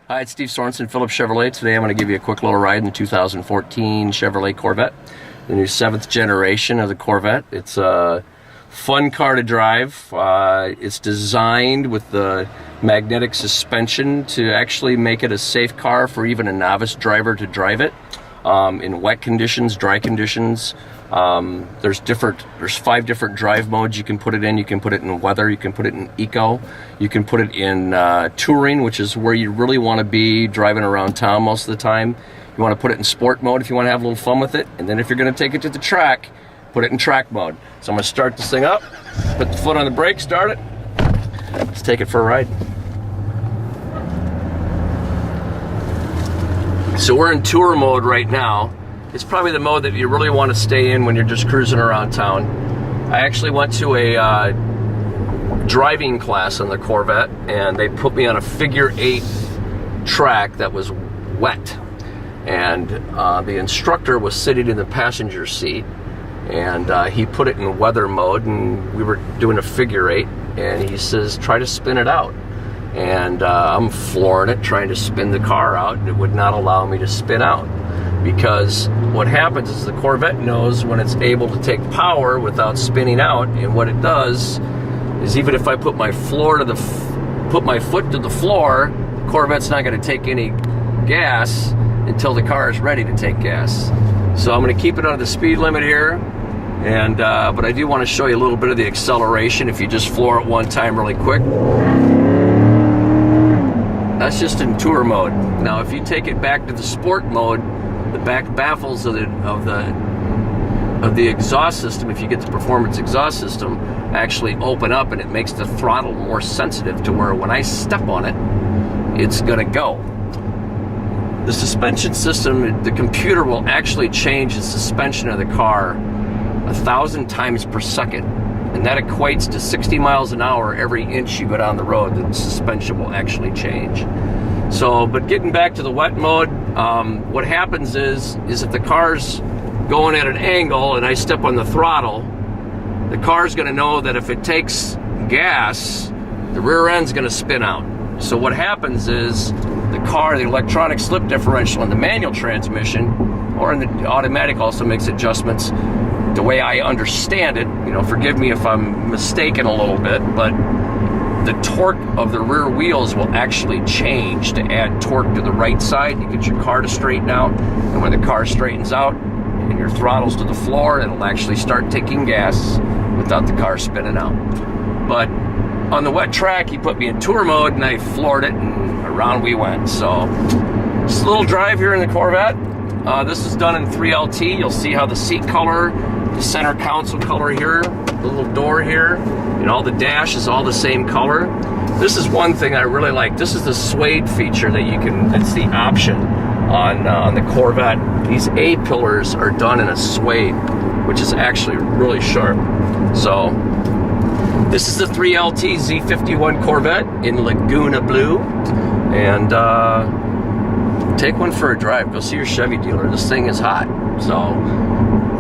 Hi, it's Steve Sorensen, Phillips Chevrolet. Today I'm going to give you a quick little ride in the 2014 Chevrolet Corvette, the new 7th generation of the Corvette. It's a fun car to drive. It's designed with the magnetic suspension to actually make it a safe car for even a novice driver to drive it in wet conditions, dry conditions. There's 5 different drive modes you can put it in. You can put it in weather, you can put it in eco, you can put it in touring, which is where you really want to be driving around town most of the time. You want to put it in sport mode if you want to have a little fun with it, and then if you're going to take it to the track, put it in track mode. So I'm going to start this thing up, put the foot on the brake, start it. Let's take it for a ride. So we're in tour mode right now. It's probably the mode that you really want to stay in when you're just cruising around town. I actually went to a driving class on the Corvette, and they put me on a figure 8 track that was wet. And the instructor was sitting in the passenger seat, and he put it in weather mode, and we were doing a figure 8, and he says, try to spin it out. And I'm flooring it, trying to spin the car out, and it would not allow me to spin out. Because what happens is the Corvette knows when it's able to take power without spinning out, and what it does is even if I put my foot to the floor, the Corvette's not going to take any gas until the car is ready to take gas. So I'm going to keep it under the speed limit here, and but I do want to show you a little bit of the acceleration if you just floor it one time really quick. That's just in tour mode. Now if you take it back to the sport mode, the back baffles of the exhaust system, if you get the performance exhaust system, actually open up, and it makes the throttle more sensitive to where when I step on it, it's gonna go. The suspension system, the computer will actually change the suspension of the car 1,000 times per second, and that equates to 60 miles an hour every inch you go down the road. The suspension will actually change. So, but getting back to the wet mode, what happens is if the car's going at an angle and I step on the throttle, the car's going to know that if it takes gas, the rear end's going to spin out. So what happens is the electronic slip differential in the manual transmission or in the automatic also makes adjustments. The way I understand it, forgive me if I'm mistaken a little bit, but the torque of the rear wheels will actually change to add torque to the right side to get your car to straighten out. And when the car straightens out and your throttle's to the floor, it'll actually start taking gas without the car spinning out. But on the wet track, he put me in tour mode, and I floored it, and around we went. So just a little drive here in the Corvette. This is done in 3LT. You'll see how the seat color, the center console color here, the little door here, and all the dash is all the same color. This is one thing I really like. This is the suede feature that you can, it's the option on the Corvette. These A-pillars are done in a suede, which is actually really sharp. So this is the 3LT Z51 Corvette in Laguna Blue, and take one for a drive. Go see your Chevy dealer. This thing is hot. So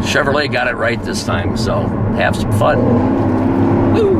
Chevrolet got it right this time. So have some fun. Woo!